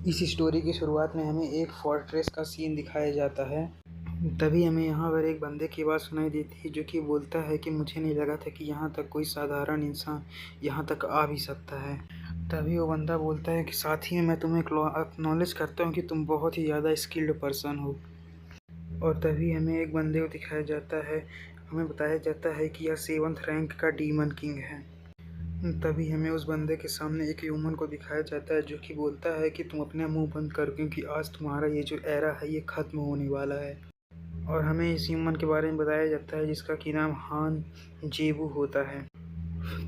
इस स्टोरी की शुरुआत में हमें एक फोर्ट्रेस का सीन दिखाया जाता है। तभी हमें यहाँ पर एक बंदे की आवाज़ सुनाई देती है जो कि बोलता है कि मुझे नहीं लगा था कि यहाँ तक कोई साधारण इंसान यहाँ तक आ भी सकता है। तभी वो बंदा बोलता है कि साथ ही में मैं तुम्हें एक्नॉलेज करता हूँ कि तुम बहुत ही ज़्यादा स्किल्ड पर्सन हो। और तभी हमें एक बंदे को दिखाया जाता है, हमें बताया जाता है कि यह 7th रैंक का डीमन किंग है। तभी हमें उस बंदे के सामने एक ह्यूमन को दिखाया जाता है जो कि बोलता है कि तुम अपना मुंह बंद करो क्योंकि आज तुम्हारा ये जो एरा है ये ख़त्म होने वाला है। और हमें इस ह्यूमन के बारे में बताया जाता है जिसका कि नाम हान जेबू होता है।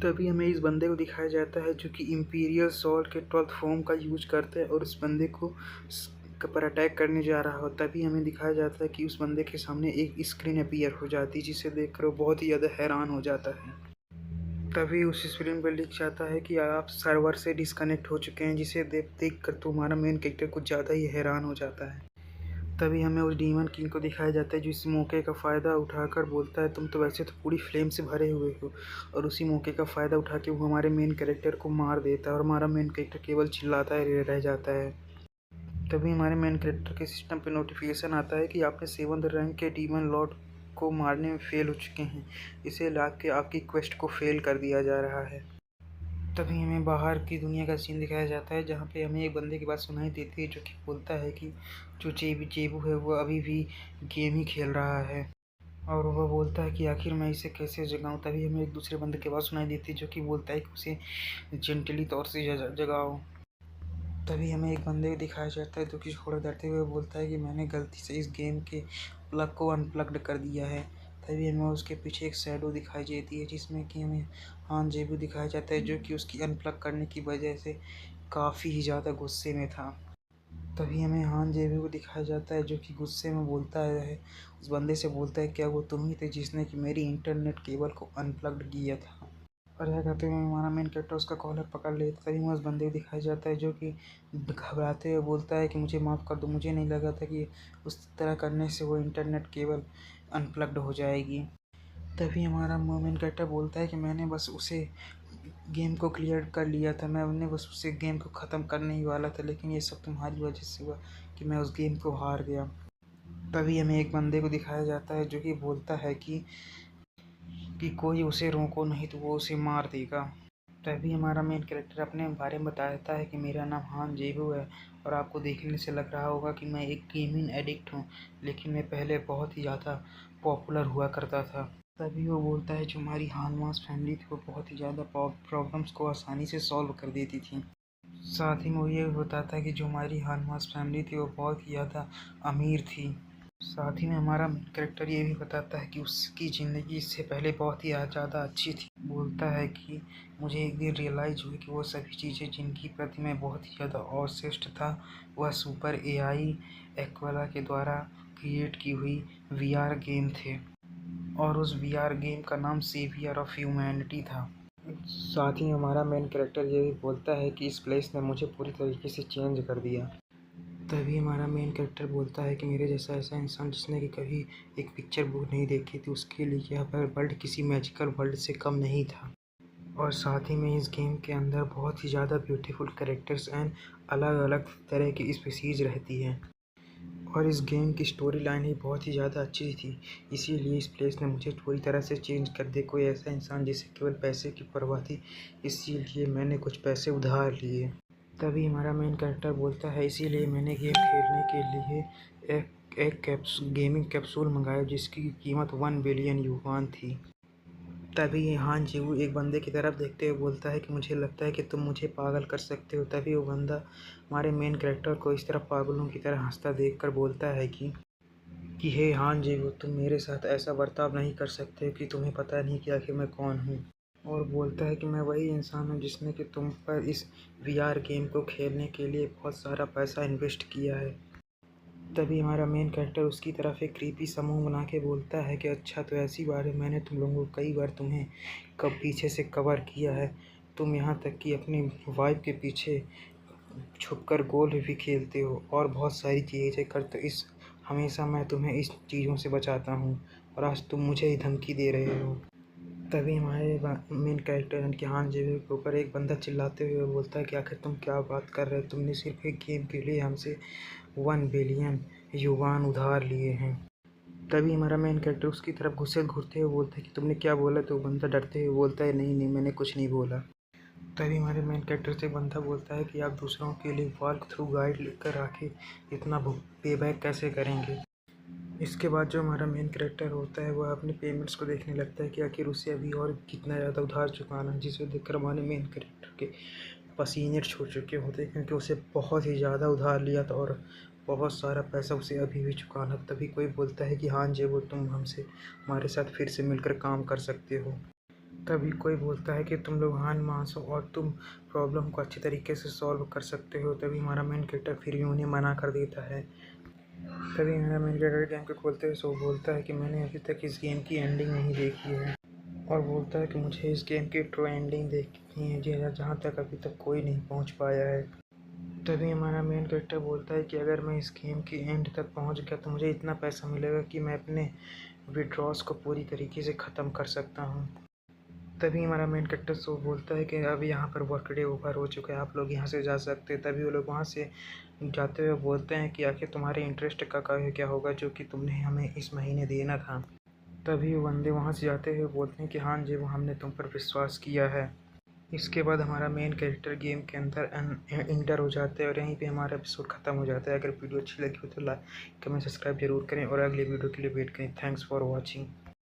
तभी हमें इस बंदे को दिखाया जाता है जो कि इम्पीरियल सॉल्ट के 12th फॉर्म का यूज करता है और उस बंदे को पर अटैक करने जा रहा हो। तभी हमें दिखाया जाता है कि उस बंदे के सामने एक स्क्रीन अपीयर हो जाती है जिसे देखकर वो बहुत ही ज़्यादा हैरान हो जाता है। तभी उस स्क्रीन पर लिख जाता है कि आप सर्वर से डिस्कनेक्ट हो चुके हैं, जिसे देख कर तुम्हारा मेन कैरेक्टर कुछ ज़्यादा ही हैरान हो जाता है। तभी हमें उस डीमन किंग को दिखाया जाता है जो इस मौके का फ़ायदा उठाकर बोलता है तुम तो वैसे तो पूरी फ्लेम से भरे हुए हो, और उसी मौके का फ़ायदा उठा के वो हमारे मेन कैरेक्टर को मार देता है और हमारा मेन कैरेक्टर केवल चिल्लाता है रह जाता है। तभी हमारे मेन कैरेक्टर के सिस्टम पे नोटिफिकेशन आता है कि आपने 7th रैंक के डीमन लॉर्ड को मारने में फेल हो चुके हैं, इसे ला के आपकी क्वेस्ट को फेल कर दिया जा रहा है। तभी हमें बाहर की दुनिया का सीन दिखाया जाता है जहाँ पे हमें एक बंदे की बात सुनाई देती है जो कि बोलता है कि जो जेबू है वो अभी भी गेम ही खेल रहा है और वह बोलता है कि आखिर मैं इसे कैसे जगाऊं। तभी हमें एक दूसरे बंदे की बात सुनाई देती है जो कि बोलता है कि उसे जेंटली तौर से जगाओ। तभी हमें एक बंदे को दिखाया जाता है जो कि थोड़ा डरते हुए बोलता है कि मैंने गलती से इस गेम के प्लग को अनप्लग्ड कर दिया है। तभी हमें उसके पीछे एक शैडो दिखाई देती है जिसमें कि हमें हान जेबू दिखाया जाता है जो कि उसकी अनप्लग करने की वजह से काफ़ी ही ज़्यादा गुस्से में था। तभी हमें हान जेबू को दिखाया जाता है जो कि गुस्से में बोलता है, उस बंदे से बोलता है क्या वो तुम ही थे जिसने कि मेरी इंटरनेट केबल को अनप्लग्ड किया था। और यह कहते हुए हमारा मेन कैरेक्टर उसका कॉलर पकड़ लेता है। तभी हमें उस बंदे को दिखाया जाता है जो कि घबराते हुए बोलता है कि मुझे माफ़ कर दो, मुझे नहीं लगा था कि उस तरह करने से वो इंटरनेट केबल अनप्लग्ड हो जाएगी। तभी हमारा मेन कैरेक्टर बोलता है कि मैंने बस उसे गेम को क्लियर कर लिया था, मैंने बस उसे गेम को ख़त्म करने ही वाला था, लेकिन ये सब तुम्हारी वजह से हुआ कि मैं उस गेम को हार गया। तभी हमें एक बंदे को दिखाया जाता है जो कि बोलता है कि कोई उसे रोको नहीं तो वो उसे मार देगा। तभी हमारा मेन कैरेक्टर अपने बारे में बताता है कि मेरा नाम हान जेबू है और आपको देखने से लग रहा होगा कि मैं एक गेमिंग एडिक्ट हूँ, लेकिन मैं पहले बहुत ही ज़्यादा पॉपुलर हुआ करता था। तभी वो बोलता है जो हमारी हानमास फैमिली थी वो बहुत ही ज़्यादा प्रॉब्लम्स को आसानी से सॉल्व कर देती थी। साथ ही में वो ये भी बताता है कि जो हमारी हानमास फैमिली थी वो बहुत ही ज़्यादा अमीर थी। साथ ही में हमारा कैरेक्टर ये भी बताता है कि उसकी ज़िंदगी इससे पहले बहुत ही ज़्यादा अच्छी थी। बोलता है कि मुझे एक दिन रियलाइज़ हुई कि वो सभी चीज़ें जिनकी प्रति मैं बहुत ही ज़्यादा ऑब्सेस्ड था वह सुपर एआई एक्वाला के द्वारा क्रिएट की हुई वीआर गेम थे, और उस वीआर गेम का नाम सेवियर ऑफ ह्यूमैनिटी था। साथ ही हमारा मेन कैरेक्टर ये भी बोलता है कि इस प्लेस ने मुझे पूरी तरीके से चेंज कर दिया। तभी हमारा मेन कैरेक्टर बोलता है कि मेरे जैसा ऐसा इंसान जिसने कि कभी एक पिक्चर बुक नहीं देखी थी उसके लिए यह वर्ल्ड किसी मैजिकल वर्ल्ड से कम नहीं था। और साथ ही में इस गेम के अंदर बहुत ही ज़्यादा ब्यूटीफुल कैरेक्टर्स एंड अलग अलग तरह की स्पीसीज रहती हैं, और इस गेम की स्टोरी लाइन ही बहुत ही ज़्यादा अच्छी थी, इसीलिए इस प्लेस ने मुझे पूरी तरह से चेंज कर दिया। कोई ऐसा इंसान जिसे केवल पैसे की परवाह थी, इसीलिए मैंने कुछ पैसे उधार लिए। तभी हमारा मेन कैरेक्टर बोलता है इसीलिए मैंने गेम खेलने के लिए एक गेमिंग कैप्सूल मंगाया जिसकी कीमत 1 बिलियन युआन थी। तभी हान जेबू एक बंदे की तरफ देखते हुए बोलता है कि मुझे लगता है कि तुम मुझे पागल कर सकते हो। तभी वो बंदा हमारे मेन कैरेक्टर को इस तरह पागलों की तरह हंसता देखकर बोलता है कि हे हान जेबू, तुम मेरे साथ ऐसा बर्ताव नहीं कर सकते कि तुम्हें पता नहीं कि आखिर मैं कौन हूँ। और बोलता है कि मैं वही इंसान हूँ जिसने कि तुम पर इस वीआर गेम को खेलने के लिए बहुत सारा पैसा इन्वेस्ट किया है। तभी हमारा मेन कैरेक्टर उसकी तरफ एक क्रीपी सा मुँह बना के बोलता है कि अच्छा तो ऐसी बात है, मैंने तुम लोगों को कई बार तुम्हें कब पीछे से कवर किया है, तुम यहाँ तक कि अपनी वाइफ के पीछे छुपकर गोल्फ भी खेलते हो और बहुत सारी चीज़ें करते हो। इस हमेशा मैं तुम्हें इस चीज़ों से बचाता हूँ और आज तुम मुझे ही धमकी दे रहे हो। तभी हमारे मेन कैरेक्टर यानी कि हान जेबे के ऊपर एक बंदा चिल्लाते हुए बोलता है कि आखिर तुम क्या बात कर रहे हो, तुमने सिर्फ एक गेम के लिए हमसे 1 बिलियन युवान उधार लिए हैं। तभी हमारा मेन कैरेक्टर उसकी तरफ घूरते हुए बोलता है कि तुमने क्या बोला, तो बंदा डरते हुए बोलता है नहीं नहीं मैंने कुछ नहीं बोला। तभी हमारे मेन कैरेक्टर से बंदा बोलता है कि आप दूसरों के लिए वॉक थ्रू गाइड लेकर आके इतना पेबैक कैसे करेंगे। इसके बाद जो हमारा मेन कैरेक्टर होता है वह अपने पेमेंट्स को देखने लगता है कि आखिर उसे अभी और कितना ज़्यादा उधार चुकाना है, जिसे देखकर हमारे मेन कैरेक्टर के पसीने छूट चुके होते हैं क्योंकि उसे बहुत ही ज़्यादा उधार लिया था और बहुत सारा पैसा उसे अभी भी चुकाना। तभी कोई बोलता है कि हाँ जेबो तुम हमसे हमारे साथ फिर से मिलकर काम कर सकते हो। तभी कोई बोलता है कि तुम लोग हान मांस हो और तुम प्रॉब्लम को अच्छे तरीके से सॉल्व कर सकते हो। तभी हमारा मेन कैरेक्टर फिर भी उन्हें मना कर देता है। तभी हमारा मेन कैरेक्टर गेम को खोलते हुए सो बोलता है कि मैंने अभी तक इस गेम की एंडिंग नहीं देखी है और बोलता है कि मुझे इस गेम की ट्रू एंडिंग देखनी है जहाँ तक अभी तक कोई नहीं पहुँच पाया है। तभी हमारा मेन कैरेक्टर बोलता है कि अगर मैं इस गेम की एंड तक पहुँच गया तो मुझे इतना पैसा मिलेगा कि मैं अपने विड्रॉस को पूरी तरीके से ख़त्म कर सकता हूँ। तभी हमारा मेन कैरेक्टर सो बोलता है कि अब यहाँ पर वर्क डे ओवर हो चुका है, आप लोग यहाँ से जा सकते हैं। तभी वो लोग वहाँ से जाते हुए बोलते हैं कि आखिर तुम्हारे इंटरेस्ट का क्या होगा जो कि तुमने हमें इस महीने देना था। तभी वो बंदे वहाँ से जाते हुए बोलते हैं कि हाँ जी वो हमने तुम पर विश्वास किया है। इसके बाद हमारा मेन कैरेक्टर गेम के अंदर इंटर हो जाता है और यहीं पे हमारा एपिसोड ख़त्म हो जाता है। अगर वीडियो अच्छी लगी हो तो लाइक कमेंट सब्सक्राइब जरूर करें और अगले वीडियो के लिए वेट करें। Thanks for watching.